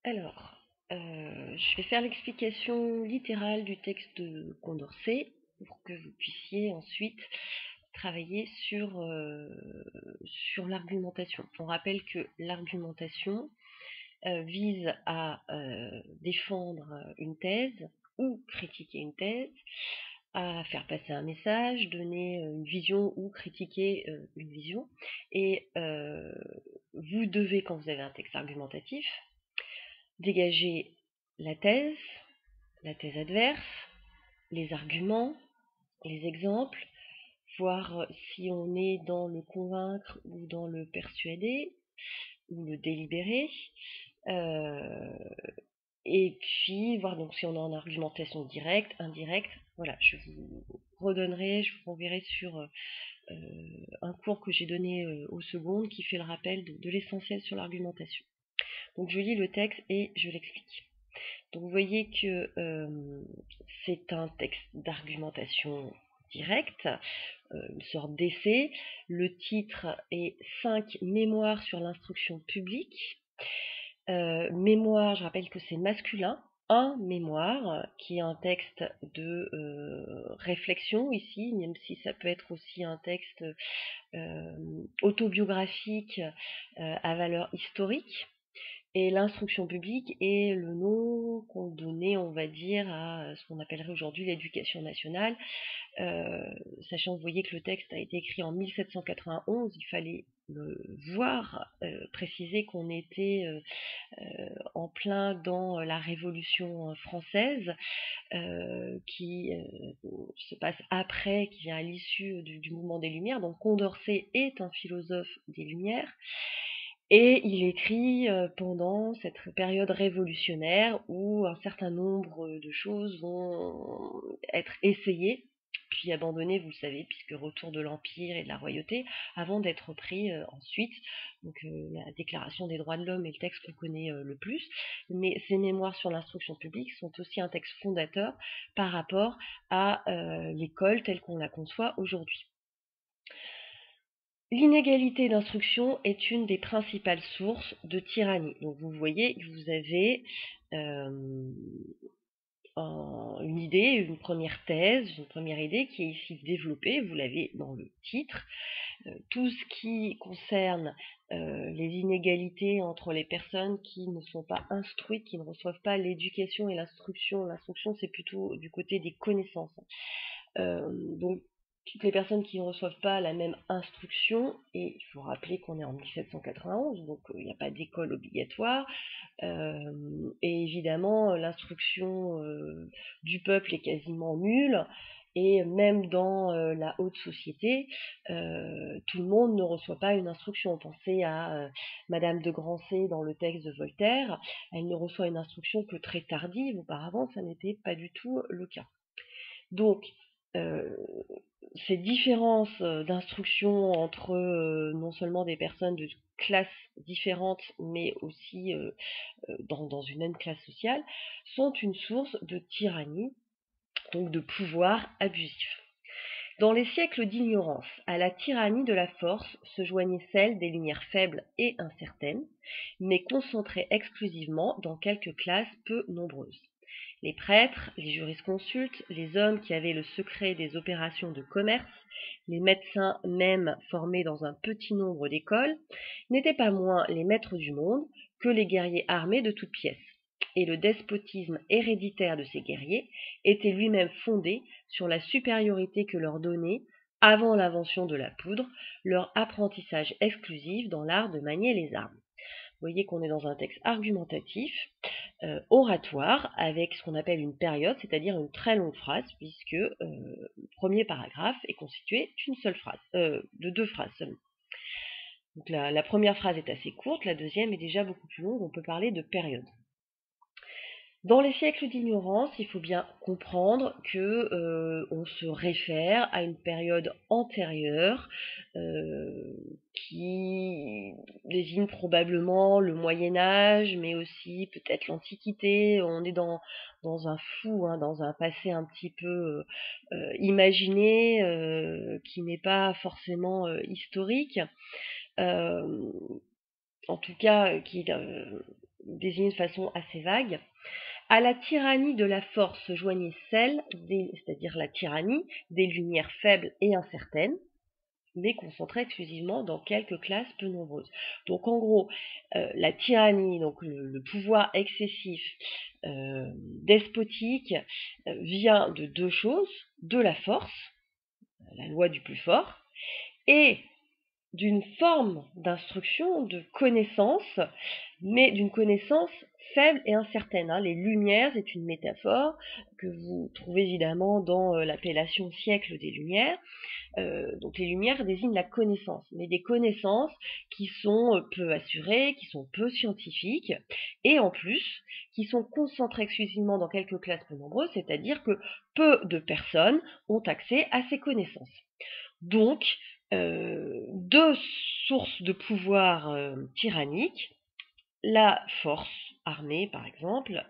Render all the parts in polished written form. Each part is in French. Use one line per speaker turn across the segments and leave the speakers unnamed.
Alors, je vais faire l'explication littérale du texte de Condorcet pour que vous puissiez ensuite travailler sur l'argumentation. On rappelle que l'argumentation vise à défendre une thèse ou critiquer une thèse, à faire passer un message, donner une vision ou critiquer une vision. Et vous devez, quand vous avez un texte argumentatif, dégager la thèse adverse, les arguments, les exemples, voir si on est dans le convaincre ou dans le persuader ou le délibérer, et puis voir donc si on est en argumentation directe, indirecte. Voilà, je vous redonnerai, je vous renverrai sur un cours que j'ai donné aux secondes qui fait le rappel de l'essentiel sur l'argumentation. Donc je lis le texte et je l'explique. Donc vous voyez que c'est un texte d'argumentation directe, une sorte d'essai. Le titre est 5 mémoires sur l'instruction publique. Mémoire, je rappelle que c'est masculin. Un mémoire, qui est un texte de réflexion ici, même si ça peut être aussi un texte autobiographique à valeur historique. Et l'instruction publique est le nom qu'on donnait, on va dire, à ce qu'on appellerait aujourd'hui l'éducation nationale. Sachant, vous voyez que le texte a été écrit en 1791, il fallait le voir, préciser qu'on était en plein dans la Révolution française, qui se passe après, qui vient à l'issue du mouvement des Lumières. Donc Condorcet est un philosophe des Lumières. Et il écrit pendant cette période révolutionnaire où un certain nombre de choses vont être essayées, puis abandonnées, vous le savez, puisque retour de l'Empire et de la royauté, avant d'être pris ensuite. Donc la Déclaration des droits de l'homme est le texte qu'on connaît le plus, mais ces mémoires sur l'instruction publique sont aussi un texte fondateur par rapport à l'école telle qu'on la conçoit aujourd'hui. L'inégalité d'instruction est une des principales sources de tyrannie. Donc vous voyez que vous avez une idée, une première thèse, une première idée qui est ici développée, vous l'avez dans le titre. Tout ce qui concerne les inégalités entre les personnes qui ne sont pas instruites, qui ne reçoivent pas l'éducation et l'instruction. L'instruction, c'est plutôt du côté des connaissances. Donc toutes les personnes qui ne reçoivent pas la même instruction, et il faut rappeler qu'on est en 1791, donc il n'y a pas d'école obligatoire, et évidemment l'instruction du peuple est quasiment nulle, et même dans la haute société, tout le monde ne reçoit pas une instruction. Pensez à Madame de Grancey dans le texte de Voltaire, elle ne reçoit une instruction que très tardive, auparavant ça n'était pas du tout le cas. Donc, ces différences d'instruction entre non seulement des personnes de classes différentes, mais aussi dans une même classe sociale, sont une source de tyrannie, donc de pouvoir abusif. Dans les siècles d'ignorance, à la tyrannie de la force se joignait celle des lumières faibles et incertaines, mais concentrées exclusivement dans quelques classes peu nombreuses. Les prêtres, les jurisconsultes, les hommes qui avaient le secret des opérations de commerce, les médecins même formés dans un petit nombre d'écoles, n'étaient pas moins les maîtres du monde que les guerriers armés de toutes pièces. Et le despotisme héréditaire de ces guerriers était lui-même fondé sur la supériorité que leur donnait, avant l'invention de la poudre, leur apprentissage exclusif dans l'art de manier les armes. Vous voyez qu'on est dans un texte argumentatif, oratoire, avec ce qu'on appelle une période, c'est-à-dire une très longue phrase, puisque le premier paragraphe est constitué d'une seule phrase, de deux phrases seulement. Donc la première phrase est assez courte, la deuxième est déjà beaucoup plus longue, on peut parler de période. Dans les siècles d'ignorance, il faut bien comprendre que on se réfère à une période antérieure qui désigne probablement le Moyen Âge, mais aussi peut-être l'Antiquité. On est dans un flou, dans un passé un petit peu imaginé, qui n'est pas forcément historique. En tout cas, qui désigné de façon assez vague. À la tyrannie de la force se joignait celle, c'est-à-dire la tyrannie, des lumières faibles et incertaines, mais concentrées exclusivement dans quelques classes peu nombreuses. Donc en gros, la tyrannie, donc le pouvoir excessif, despotique, vient de deux choses, de la force, la loi du plus fort, et d'une forme d'instruction, de connaissance, mais d'une connaissance faible et incertaine. Les Lumières, c'est une métaphore que vous trouvez évidemment dans l'appellation siècle des Lumières. Donc les Lumières désignent la connaissance, mais des connaissances qui sont peu assurées, qui sont peu scientifiques, et en plus, qui sont concentrées exclusivement dans quelques classes peu nombreuses, c'est-à-dire que peu de personnes ont accès à ces connaissances. Donc, deux sources de pouvoir tyranniques, la force armée par exemple,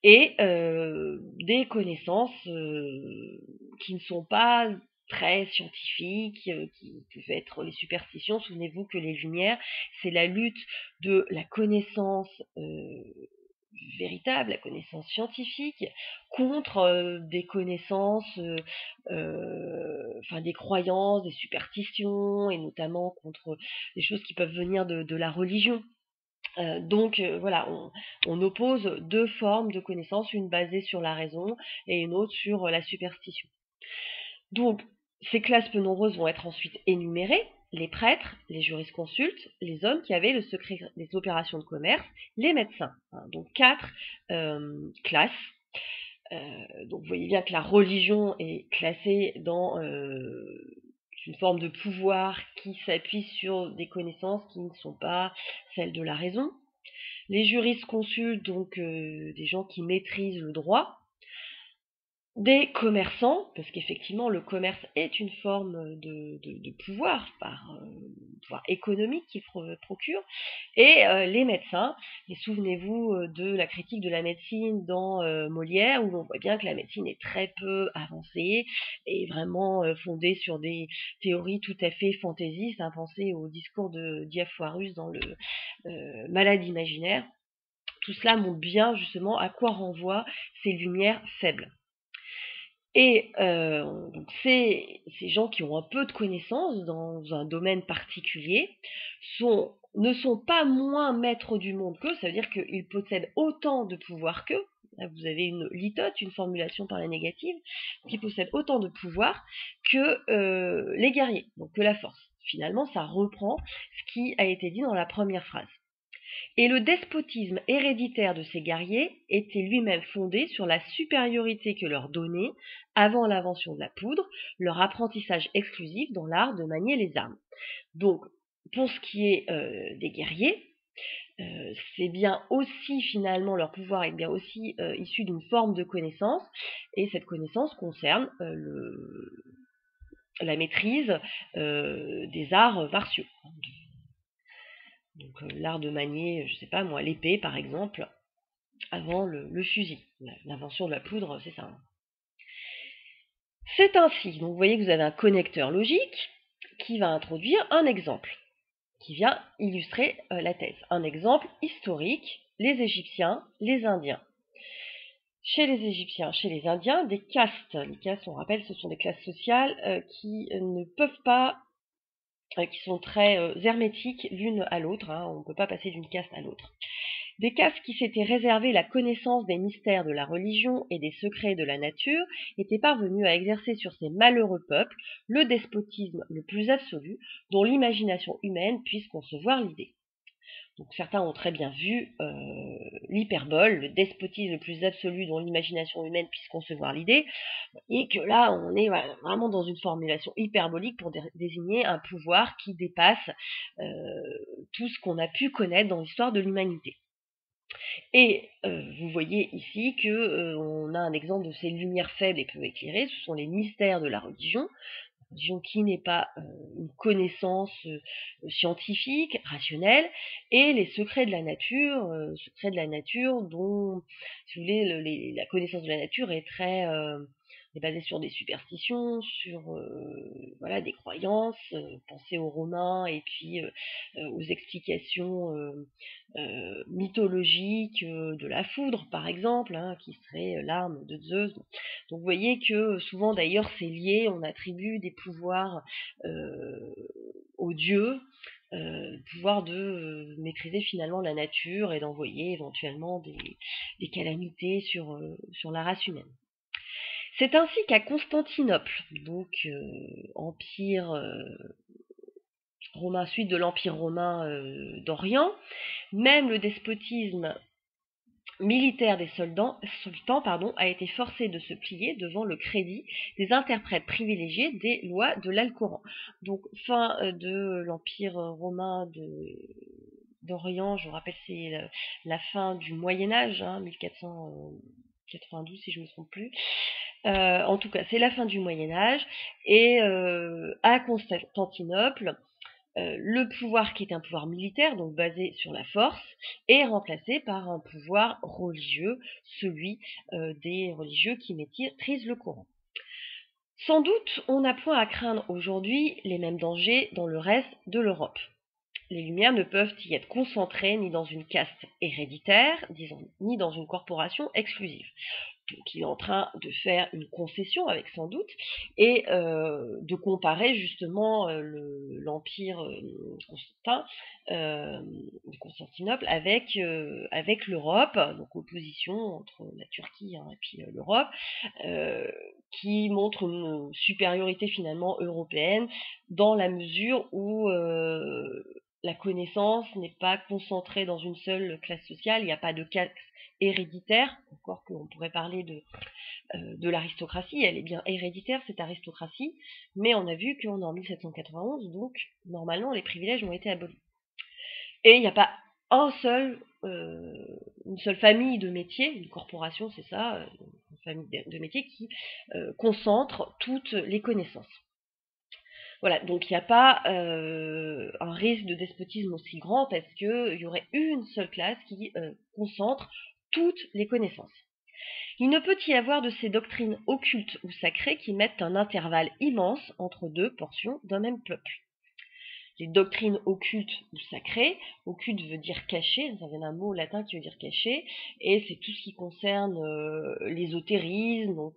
et des connaissances qui ne sont pas très scientifiques, qui peuvent être les superstitions. Souvenez-vous que les Lumières, c'est la lutte de la connaissance véritable, la connaissance scientifique, contre des connaissances, enfin des croyances, des superstitions, et notamment contre des choses qui peuvent venir de la religion. Donc voilà, on oppose deux formes de connaissances, une basée sur la raison et une autre sur la superstition. Donc ces classes peu nombreuses vont être ensuite énumérées: les prêtres, les jurisconsultes, les hommes qui avaient le secret des opérations de commerce, les médecins. Donc 4 classes. Donc vous voyez bien que la religion est classée dans une forme de pouvoir qui s'appuie sur des connaissances qui ne sont pas celles de la raison. Les jurisconsultes, donc des gens qui maîtrisent le droit. Des commerçants, parce qu'effectivement le commerce est une forme de pouvoir, pouvoir économique qu'il procure, et les médecins. Et souvenez-vous de la critique de la médecine dans Molière, où on voit bien que la médecine est très peu avancée et vraiment fondée sur des théories tout à fait fantaisistes. Pensez au discours de Diafoirus dans le Malade imaginaire. Tout cela montre bien justement à quoi renvoient ces lumières faibles. Et donc ces gens qui ont un peu de connaissances dans un domaine particulier ne sont pas moins maîtres du monde qu'eux, ça veut dire qu'ils possèdent autant de pouvoir qu'eux. Là, vous avez une litote, une formulation par la négative, qui possèdent autant de pouvoir que les guerriers, donc que la force. Finalement, ça reprend ce qui a été dit dans la première phrase. Et le despotisme héréditaire de ces guerriers était lui-même fondé sur la supériorité que leur donnait, avant l'invention de la poudre, leur apprentissage exclusif dans l'art de manier les armes. Donc, pour ce qui est des guerriers, c'est bien aussi finalement, leur pouvoir est bien aussi issu d'une forme de connaissance, et cette connaissance concerne la maîtrise des arts martiaux. Donc l'art de manier, je sais pas moi, l'épée par exemple, avant le fusil. L'invention de la poudre, c'est ça. C'est ainsi, donc vous voyez que vous avez un connecteur logique qui va introduire un exemple, qui vient illustrer la thèse. Un exemple historique: les Égyptiens, les Indiens. Chez les Égyptiens, chez les Indiens, des castes. Les castes, on rappelle, ce sont des classes sociales qui ne peuvent pas, qui sont très hermétiques l'une à l'autre. On ne peut pas passer d'une caste à l'autre. Des castes qui s'étaient réservé la connaissance des mystères de la religion et des secrets de la nature étaient parvenus à exercer sur ces malheureux peuples le despotisme le plus absolu dont l'imagination humaine puisse concevoir l'idée. Donc certains ont très bien vu l'hyperbole, le despotisme le plus absolu dont l'imagination humaine puisse concevoir l'idée, et que là on est vraiment dans une formulation hyperbolique pour désigner un pouvoir qui dépasse tout ce qu'on a pu connaître dans l'histoire de l'humanité. Et vous voyez ici que on a un exemple de ces lumières faibles et peu éclairées. Ce sont les mystères de la religion qui n'est pas une connaissance scientifique, rationnelle, et les secrets de la nature dont, si vous voulez, la connaissance de la nature est est basé sur des superstitions, sur voilà, des croyances. Pensez aux Romains et puis aux explications mythologiques de la foudre, par exemple, hein, qui serait l'arme de Zeus. Donc vous voyez que souvent d'ailleurs c'est lié, on attribue des pouvoirs aux dieux, pouvoir de maîtriser finalement la nature et d'envoyer éventuellement des calamités sur la race humaine. C'est ainsi qu'à Constantinople, donc empire romain, suite de l'empire romain d'Orient, même le despotisme militaire des sultans a été forcé de se plier devant le crédit des interprètes privilégiés des lois de l'Alcoran. Donc fin de l'empire romain d'Orient, je vous rappelle c'est la fin du Moyen Âge, 1492 si je ne me trompe plus. En tout cas, c'est la fin du Moyen Âge et à Constantinople, le pouvoir qui est un pouvoir militaire, donc basé sur la force, est remplacé par un pouvoir religieux, celui des religieux qui maîtrisent le Coran. Sans doute, on n'a point à craindre aujourd'hui les mêmes dangers dans le reste de l'Europe. Les Lumières ne peuvent y être concentrées ni dans une caste héréditaire, disons, ni dans une corporation exclusive. Donc il est en train de faire une concession avec sans doute et de comparer justement l'empire Constantin de Constantinople avec l'Europe, donc opposition entre la Turquie et puis l'Europe, qui montre une supériorité finalement européenne dans la mesure où la connaissance n'est pas concentrée dans une seule classe sociale, il n'y a pas de classe héréditaire, encore qu'on pourrait parler de l'aristocratie, elle est bien héréditaire cette aristocratie, mais on a vu qu'on est en 1791, donc normalement les privilèges ont été abolis. Et il n'y a pas une seule famille de métiers, une corporation c'est ça, une famille de métiers qui concentre toutes les connaissances. Voilà, donc il n'y a pas un risque de despotisme aussi grand parce qu'il y aurait une seule classe qui concentre toutes les connaissances. Il ne peut y avoir de ces doctrines occultes ou sacrées qui mettent un intervalle immense entre deux portions d'un même peuple. Les doctrines occultes ou sacrées, occulte veut dire caché, ça vient d'un mot latin qui veut dire caché, et c'est tout ce qui concerne l'ésotérisme, donc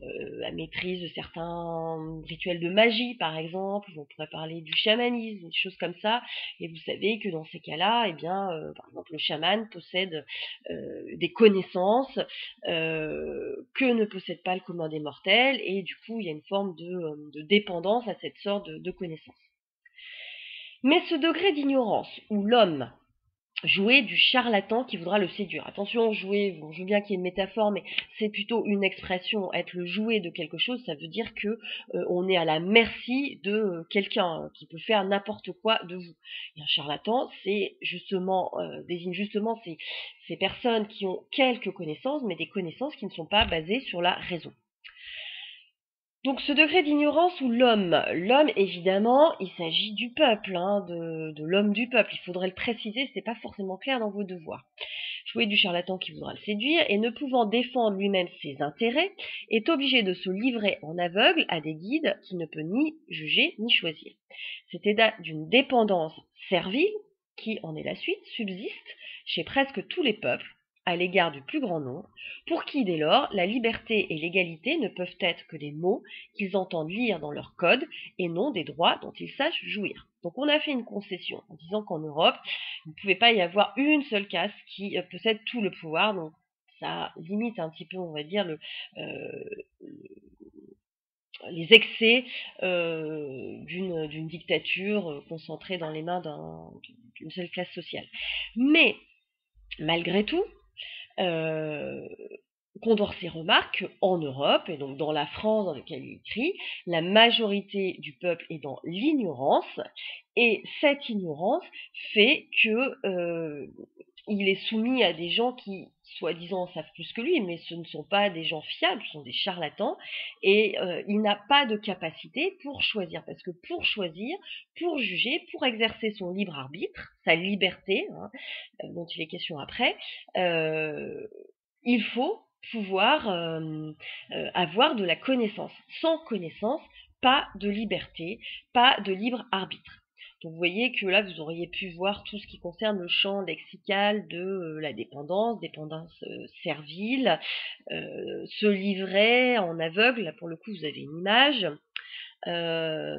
la maîtrise de certains rituels de magie par exemple, on pourrait parler du chamanisme, des choses comme ça, et vous savez que dans ces cas-là, eh bien, par exemple le chaman possède des connaissances que ne possède pas le commun des mortels, et du coup il y a une forme de dépendance à cette sorte de connaissances. Mais ce degré d'ignorance où l'homme jouait du charlatan qui voudra le séduire. Attention, jouer, bon, je veux bien qu'il y ait une métaphore, mais c'est plutôt une expression. Être le jouet de quelque chose, ça veut dire que on est à la merci de quelqu'un qui peut faire n'importe quoi de vous. Et un charlatan, c'est justement désigne justement ces personnes qui ont quelques connaissances, mais des connaissances qui ne sont pas basées sur la raison. Donc ce degré d'ignorance où l'homme évidemment, il s'agit du peuple, de l'homme du peuple, il faudrait le préciser, c'est pas forcément clair dans vos devoirs. Jouer du charlatan qui voudra le séduire et ne pouvant défendre lui-même ses intérêts, est obligé de se livrer en aveugle à des guides qui ne peut ni juger ni choisir. Cet état d'une dépendance servile, qui en est la suite, subsiste chez presque tous les peuples, à l'égard du plus grand nombre, pour qui dès lors la liberté et l'égalité ne peuvent être que des mots qu'ils entendent lire dans leur code et non des droits dont ils sachent jouir. Donc on a fait une concession en disant qu'en Europe, il ne pouvait pas y avoir une seule caste qui possède tout le pouvoir, donc ça limite un petit peu, on va dire, les excès d'une dictature concentrée dans les mains d'une seule classe sociale. Mais malgré tout, Condorcet remarque qu'en Europe, et donc dans la France dans laquelle il écrit, la majorité du peuple est dans l'ignorance, et cette ignorance fait que il est soumis à des gens qui, soi-disant, savent plus que lui, mais ce ne sont pas des gens fiables, ce sont des charlatans, et il n'a pas de capacité pour choisir, parce que pour choisir, pour juger, pour exercer son libre arbitre, sa liberté, dont il est question après, il faut pouvoir avoir de la connaissance. Sans connaissance, pas de liberté, pas de libre arbitre. Donc vous voyez que là, vous auriez pu voir tout ce qui concerne le champ lexical de la dépendance, servile, se livrer en aveugle. Là, pour le coup, vous avez une image. Euh,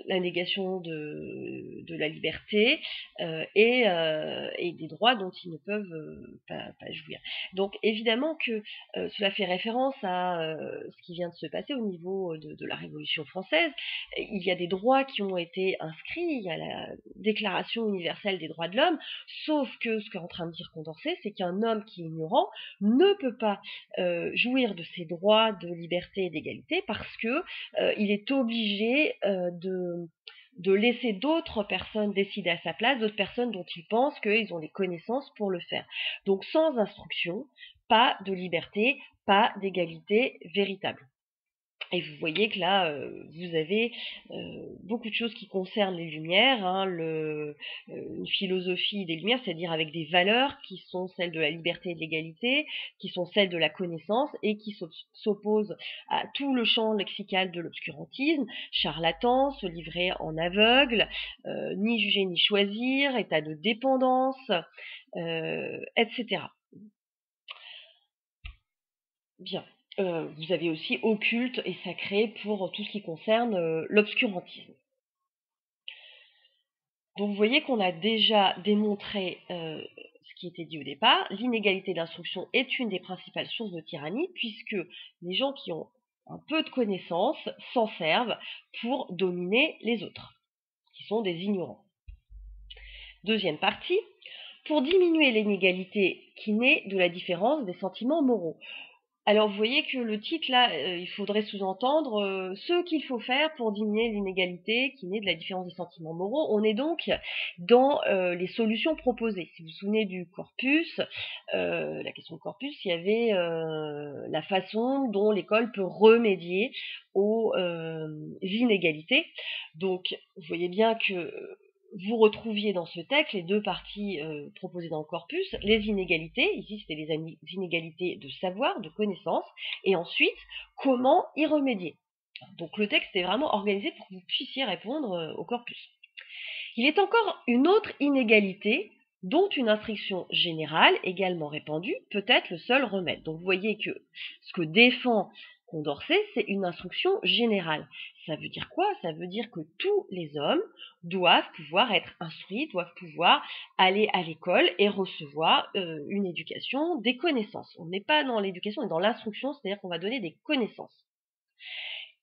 la négation de la liberté et des droits dont ils ne peuvent pas jouir. Donc évidemment que cela fait référence à ce qui vient de se passer au niveau de la Révolution française. Il y a des droits qui ont été inscrits, il y a la Déclaration universelle des droits de l'homme, sauf que ce qu'est en train de dire Condorcet, c'est qu'un homme qui est ignorant ne peut pas jouir de ses droits de liberté et d'égalité parce que il est obligé de laisser d'autres personnes décider à sa place, d'autres personnes dont il pense qu'ils ont les connaissances pour le faire. Donc sans instruction, pas de liberté, pas d'égalité véritable. Et vous voyez que là, vous avez beaucoup de choses qui concernent les Lumières, hein, une philosophie des Lumières, c'est-à-dire avec des valeurs qui sont celles de la liberté et de l'égalité, qui sont celles de la connaissance et qui s'opposent à tout le champ lexical de l'obscurantisme, charlatan, se livrer en aveugle, ni juger ni choisir, état de dépendance, etc. Bien. Vous avez aussi occulte et sacré pour tout ce qui concerne l'obscurantisme. Donc vous voyez qu'on a déjà démontré ce qui était dit au départ. L'inégalité d'instruction est une des principales sources de tyrannie puisque les gens qui ont un peu de connaissances s'en servent pour dominer les autres, qui sont des ignorants. Deuxième partie, pour diminuer l'inégalité qui naît de la différence des sentiments moraux. Alors vous voyez que le titre là, il faudrait sous-entendre ce qu'il faut faire pour diminuer l'inégalité qui naît de la différence des sentiments moraux. On est donc dans les solutions proposées. Si vous vous souvenez du corpus, la question de corpus, il y avait la façon dont l'école peut remédier aux inégalités. Donc vous voyez bien que vous retrouviez dans ce texte les deux parties proposées dans le corpus, les inégalités, ici c'était les inégalités de savoir, de connaissance, et ensuite comment y remédier. Donc le texte est vraiment organisé pour que vous puissiez répondre au corpus. Il est encore une autre inégalité dont une instruction générale également répandue peut être le seul remède. Donc vous voyez que ce que défend Condorcet, c'est une instruction générale. Ça veut dire quoi? Ça veut dire que tous les hommes doivent pouvoir être instruits, doivent pouvoir aller à l'école et recevoir une éducation, des connaissances. On n'est pas dans l'éducation, on est dans l'instruction, c'est-à-dire qu'on va donner des connaissances.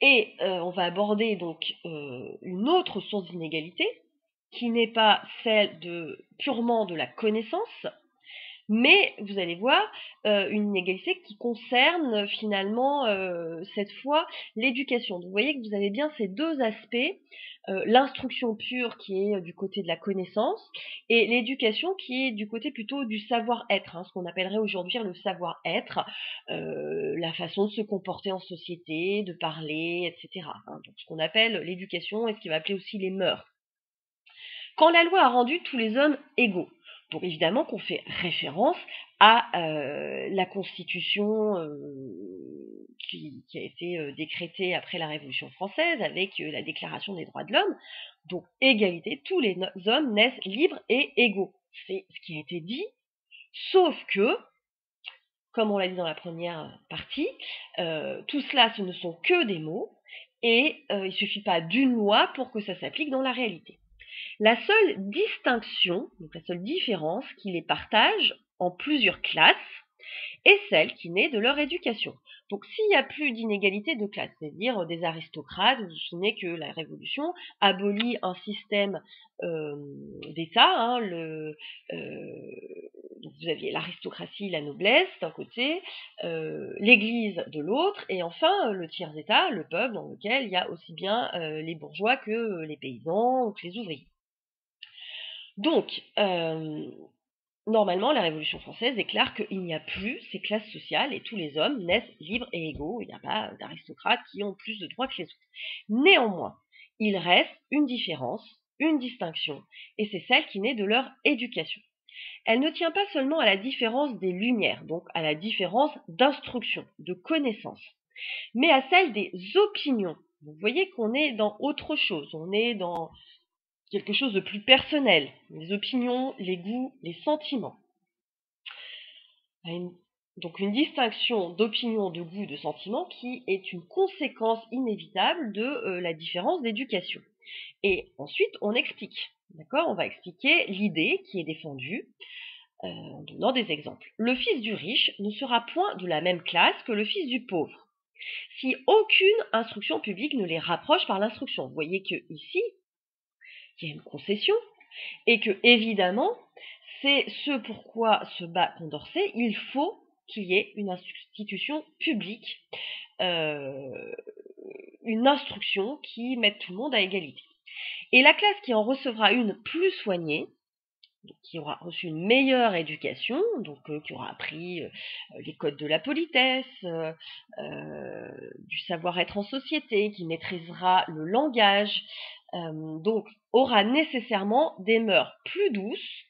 Et on va aborder donc une autre source d'inégalité, qui n'est pas celle purement de la connaissance, mais vous allez voir une inégalité qui concerne finalement cette fois l'éducation. Donc vous voyez que vous avez bien ces deux aspects, l'instruction pure qui est du côté de la connaissance et l'éducation qui est du côté plutôt du savoir-être, hein, ce qu'on appellerait aujourd'hui le savoir-être, la façon de se comporter en société, de parler, etc. Hein, donc ce qu'on appelle l'éducation et ce qui va appeler aussi les mœurs. Quand la loi a rendu tous les hommes égaux, donc évidemment qu'on fait référence à la Constitution qui a été décrétée après la Révolution française avec la Déclaration des droits de l'homme. Donc égalité, tous les hommes naissent libres et égaux. C'est ce qui a été dit, sauf que, comme on l'a dit dans la première partie, tout cela ce ne sont que des mots et il ne suffit pas d'une loi pour que ça s'applique dans la réalité. La seule distinction, donc la seule différence qui les partage en plusieurs classes est celle qui naît de leur éducation. Donc s'il n'y a plus d'inégalité de classe, c'est-à-dire des aristocrates, vous vous souvenez que la Révolution abolit un système d'État, hein, donc vous aviez l'aristocratie, la noblesse d'un côté, l'Église de l'autre, et enfin le tiers-État, le peuple, dans lequel il y a aussi bien les bourgeois que les paysans ou que les ouvriers. Donc, normalement, la Révolution française déclare qu'il n'y a plus ces classes sociales et tous les hommes naissent libres et égaux. Il n'y a pas d'aristocrates qui ont plus de droits que les autres. Néanmoins, il reste une différence, une distinction, et c'est celle qui naît de leur éducation. Elle ne tient pas seulement à la différence des lumières, donc à la différence d'instruction, de connaissance, mais à celle des opinions. Vous voyez qu'on est dans autre chose, on est dans quelque chose de plus personnel, les opinions, les goûts, les sentiments. Donc une distinction d'opinion, de goût, de sentiment qui est une conséquence inévitable de la différence d'éducation. Et ensuite, on explique. D'accord? On va expliquer l'idée qui est défendue en donnant des exemples. Le fils du riche ne sera point de la même classe que le fils du pauvre, si aucune instruction publique ne les rapproche par l'instruction. Vous voyez que ici, il y a une concession, et que évidemment, c'est ce pourquoi se bat Condorcet, il faut qu'il y ait une institution publique, une instruction qui mette tout le monde à égalité. Et la classe qui en recevra une plus soignée, qui aura reçu une meilleure éducation, donc qui aura appris les codes de la politesse, du savoir-être en société, qui maîtrisera le langage, donc aura nécessairement des mœurs plus douces,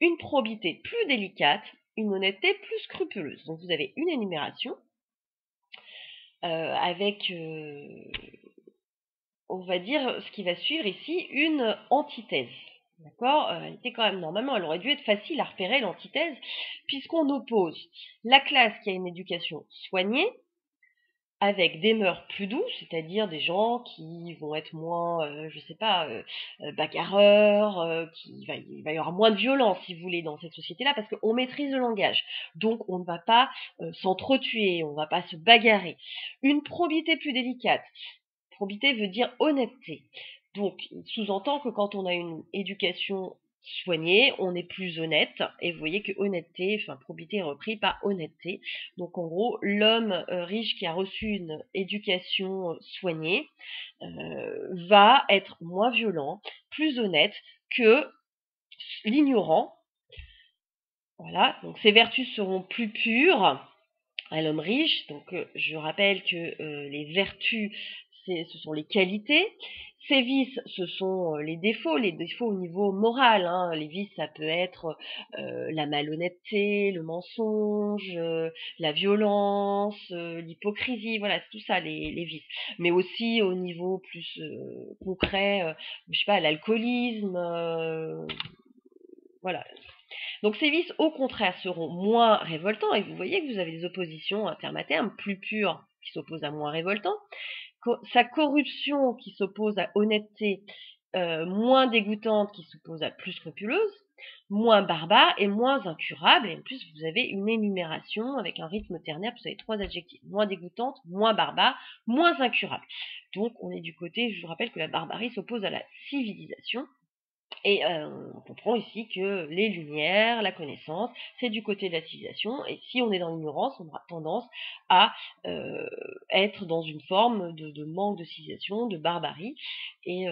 une probité plus délicate, une honnêteté plus scrupuleuse. Donc vous avez une énumération avec, on va dire, ce qui va suivre ici, une antithèse. D'accord? Elle était quand même, normalement, elle aurait dû être facile à repérer, l'antithèse, puisqu'on oppose la classe qui a une éducation soignée avec des mœurs plus douces, c'est-à-dire des gens qui vont être moins, je sais pas, bagarreurs, il va y avoir moins de violence, si vous voulez, dans cette société-là, parce qu'on maîtrise le langage. Donc, on ne va pas s'entretuer, on ne va pas se bagarrer. Une probité plus délicate. Probité veut dire honnêteté. Donc, il sous-entend que quand on a une éducation soignée, on est plus honnête. Et vous voyez que honnêteté, enfin probité est repris par honnêteté. Donc, en gros, l'homme riche qui a reçu une éducation soignée va être moins violent, plus honnête que l'ignorant. Voilà, donc ses vertus seront plus pures à l'homme riche. Donc, je rappelle que les vertus, ce sont les qualités. Ces vices, ce sont les défauts au niveau moral. Hein. Les vices, ça peut être la malhonnêteté, le mensonge, la violence, l'hypocrisie. Voilà, c'est tout ça les vices. Mais aussi au niveau plus concret, je sais pas, l'alcoolisme. Voilà. Donc ces vices, au contraire, seront moins révoltants. Et vous voyez que vous avez des oppositions à terme, plus pures qui s'opposent à moins révoltants. Sa corruption qui s'oppose à honnêteté, moins dégoûtante qui s'oppose à plus scrupuleuse, moins barbare et moins incurable. Et en plus, vous avez une énumération avec un rythme ternaire, vous avez 3 adjectifs. Moins dégoûtante, moins barbare, moins incurable. Donc on est du côté, je vous rappelle que la barbarie s'oppose à la civilisation. Et on comprend ici que les lumières, la connaissance, c'est du côté de la civilisation. Et si on est dans l'ignorance, on aura tendance à être dans une forme de manque de civilisation, de barbarie. Et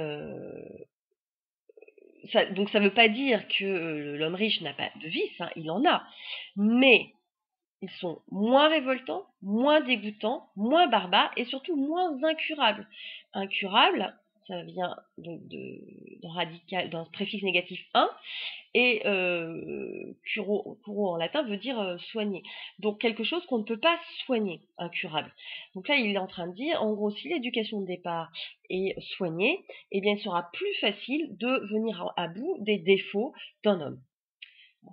donc ça ne veut pas dire que l'homme riche n'a pas de vices, hein, il en a. Mais ils sont moins révoltants, moins dégoûtants, moins barbares et surtout moins incurables. Incurable, ça vient d'un préfixe négatif un, et curo en latin veut dire soigner. Donc quelque chose qu'on ne peut pas soigner, incurable. Donc là, il est en train de dire, en gros, si l'éducation de départ est soignée, eh bien, il sera plus facile de venir à bout des défauts d'un homme.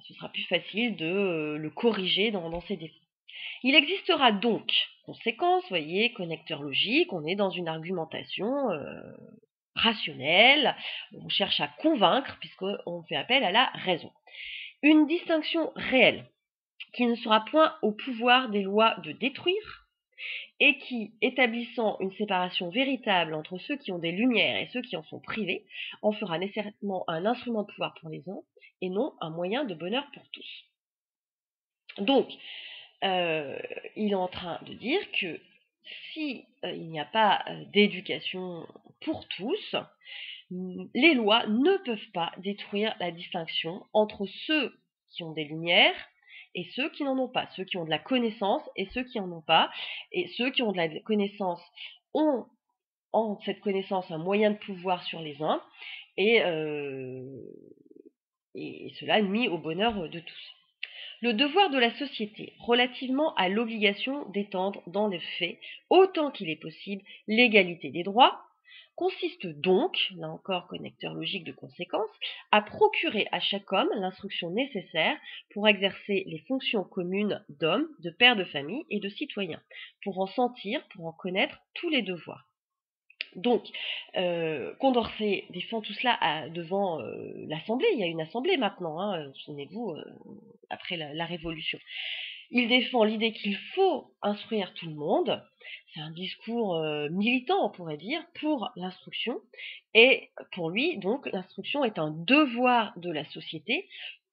Ce sera plus facile de le corriger dans ses défauts. Il existera donc, conséquence, vous voyez, connecteur logique, on est dans une argumentation rationnelle, on cherche à convaincre puisqu'on fait appel à la raison. Une distinction réelle qui ne sera point au pouvoir des lois de détruire et qui, établissant une séparation véritable entre ceux qui ont des lumières et ceux qui en sont privés, en fera nécessairement un instrument de pouvoir pour les uns et non un moyen de bonheur pour tous. Donc, il est en train de dire que si il n'y a pas d'éducation pour tous, les lois ne peuvent pas détruire la distinction entre ceux qui ont des lumières et ceux qui n'en ont pas, ceux qui ont de la connaissance et ceux qui n'en ont pas, et ceux qui ont de la connaissance ont en cette connaissance un moyen de pouvoir sur les uns, et cela nuit au bonheur de tous. Le devoir de la société relativement à l'obligation d'étendre dans les faits, autant qu'il est possible, l'égalité des droits, consiste donc, là encore connecteur logique de conséquence, à procurer à chaque homme l'instruction nécessaire pour exercer les fonctions communes d'homme, de père de famille et de citoyen, pour en sentir, pour en connaître tous les devoirs. Donc, Condorcet défend tout cela devant l'Assemblée. Il y a une Assemblée maintenant, hein, souvenez-vous, après la Révolution. Il défend l'idée qu'il faut instruire tout le monde. C'est un discours militant, on pourrait dire, pour l'instruction. Et pour lui, donc, l'instruction est un devoir de la société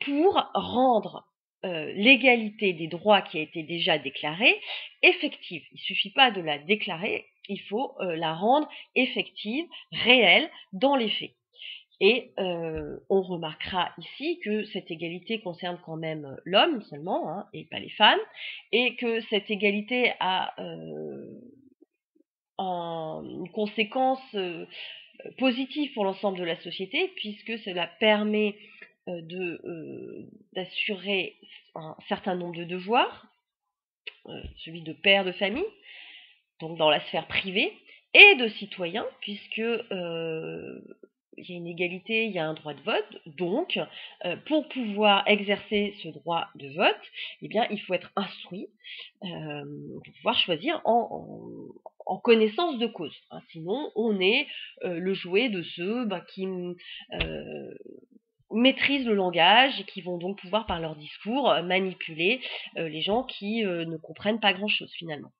pour rendre l'égalité des droits qui a été déjà déclarée effective. Il ne suffit pas de la déclarer, il faut la rendre effective, réelle, dans les faits. Et on remarquera ici que cette égalité concerne quand même l'homme seulement, hein, et pas les femmes, et que cette égalité a une conséquence positive pour l'ensemble de la société, puisque cela permet d'assurer un certain nombre de devoirs, celui de père de famille, donc dans la sphère privée, et de citoyen, puisque il y a une égalité, il y a un droit de vote, donc pour pouvoir exercer ce droit de vote, eh bien, il faut être instruit pour pouvoir choisir en connaissance de cause. Hein. Sinon, on est le jouet de ceux qui maîtrisent le langage et qui vont donc pouvoir par leur discours manipuler les gens qui ne comprennent pas grand-chose finalement.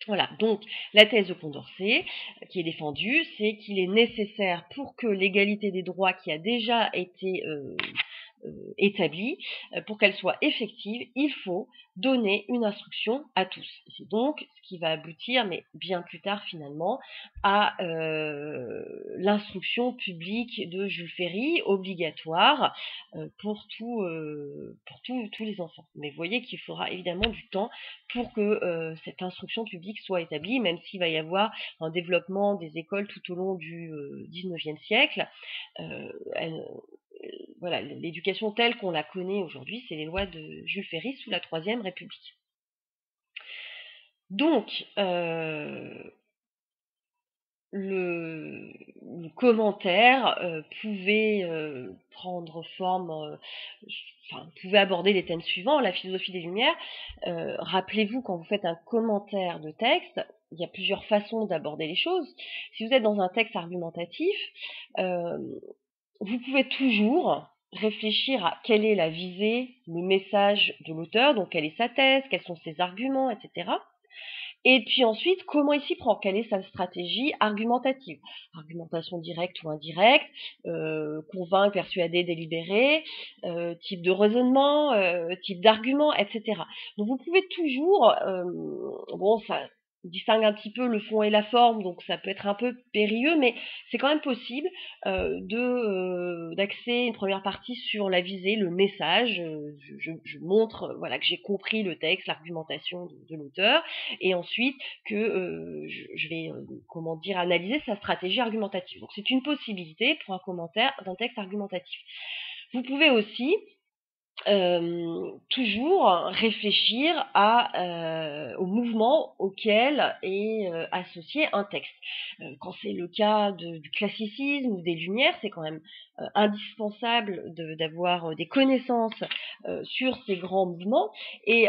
Voilà, donc la thèse de Condorcet qui est défendue, c'est qu'il est nécessaire pour que l'égalité des droits qui a déjà été établie, pour qu'elle soit effective, il faut donner une instruction à tous. C'est donc ce qui va aboutir, mais bien plus tard finalement, à l'instruction publique de Jules Ferry, obligatoire pour tous les enfants. Mais vous voyez qu'il faudra évidemment du temps pour que cette instruction publique soit établie, même s'il va y avoir un développement des écoles tout au long du XIXe siècle. Voilà, l'éducation telle qu'on la connaît aujourd'hui, c'est les lois de Jules Ferry sous la Troisième République. Donc, le commentaire pouvait prendre forme, pouvait aborder les thèmes suivants, la philosophie des Lumières. Rappelez-vous, quand vous faites un commentaire de texte, il y a plusieurs façons d'aborder les choses. Si vous êtes dans un texte argumentatif, vous pouvez toujours réfléchir à quelle est la visée, le message de l'auteur, donc quelle est sa thèse, quels sont ses arguments, etc. Et puis ensuite, comment il s'y prend, quelle est sa stratégie argumentative, argumentation directe ou indirecte, convaincre, persuader, délibérer, type de raisonnement, type d'argument, etc. Donc vous pouvez toujours, ça distingue un petit peu le fond et la forme, donc ça peut être un peu périlleux, mais c'est quand même possible d'axer une première partie sur la visée, le message. Je montre voilà, que j'ai compris le texte, l'argumentation de l'auteur, et ensuite que je vais analyser sa stratégie argumentative. Donc c'est une possibilité pour un commentaire d'un texte argumentatif. Vous pouvez aussi toujours réfléchir au mouvement auquel est associé un texte. Quand c'est le cas du classicisme ou des Lumières, c'est quand même indispensable d'avoir des connaissances sur ces grands mouvements, et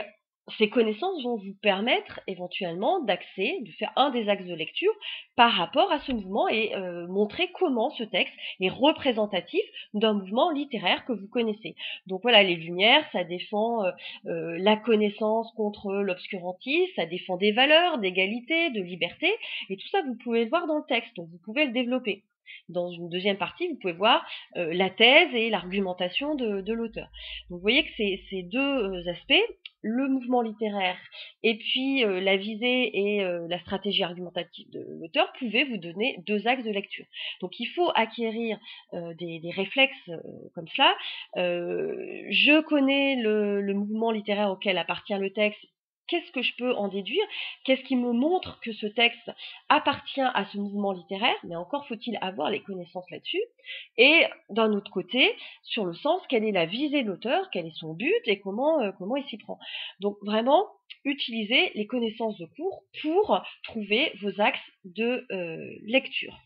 ces connaissances vont vous permettre éventuellement de faire un des axes de lecture par rapport à ce mouvement et montrer comment ce texte est représentatif d'un mouvement littéraire que vous connaissez. Donc voilà, les Lumières, ça défend la connaissance contre l'obscurantisme, ça défend des valeurs, d'égalité, de liberté, et tout ça vous pouvez le voir dans le texte, donc vous pouvez le développer. Dans une deuxième partie, vous pouvez voir la thèse et l'argumentation de l'auteur. Donc vous voyez que ces deux aspects, le mouvement littéraire et puis la visée et la stratégie argumentative de l'auteur, pouvaient vous donner deux axes de lecture. Donc il faut acquérir des réflexes comme ça. Je connais le mouvement littéraire auquel appartient le texte, qu'est-ce que je peux en déduire? Qu'est-ce qui me montre que ce texte appartient à ce mouvement littéraire? Mais encore faut-il avoir les connaissances là-dessus. Et d'un autre côté, sur le sens, quelle est la visée de l'auteur, quel est son but et comment il s'y prend. Donc vraiment, utilisez les connaissances de cours pour trouver vos axes de lecture.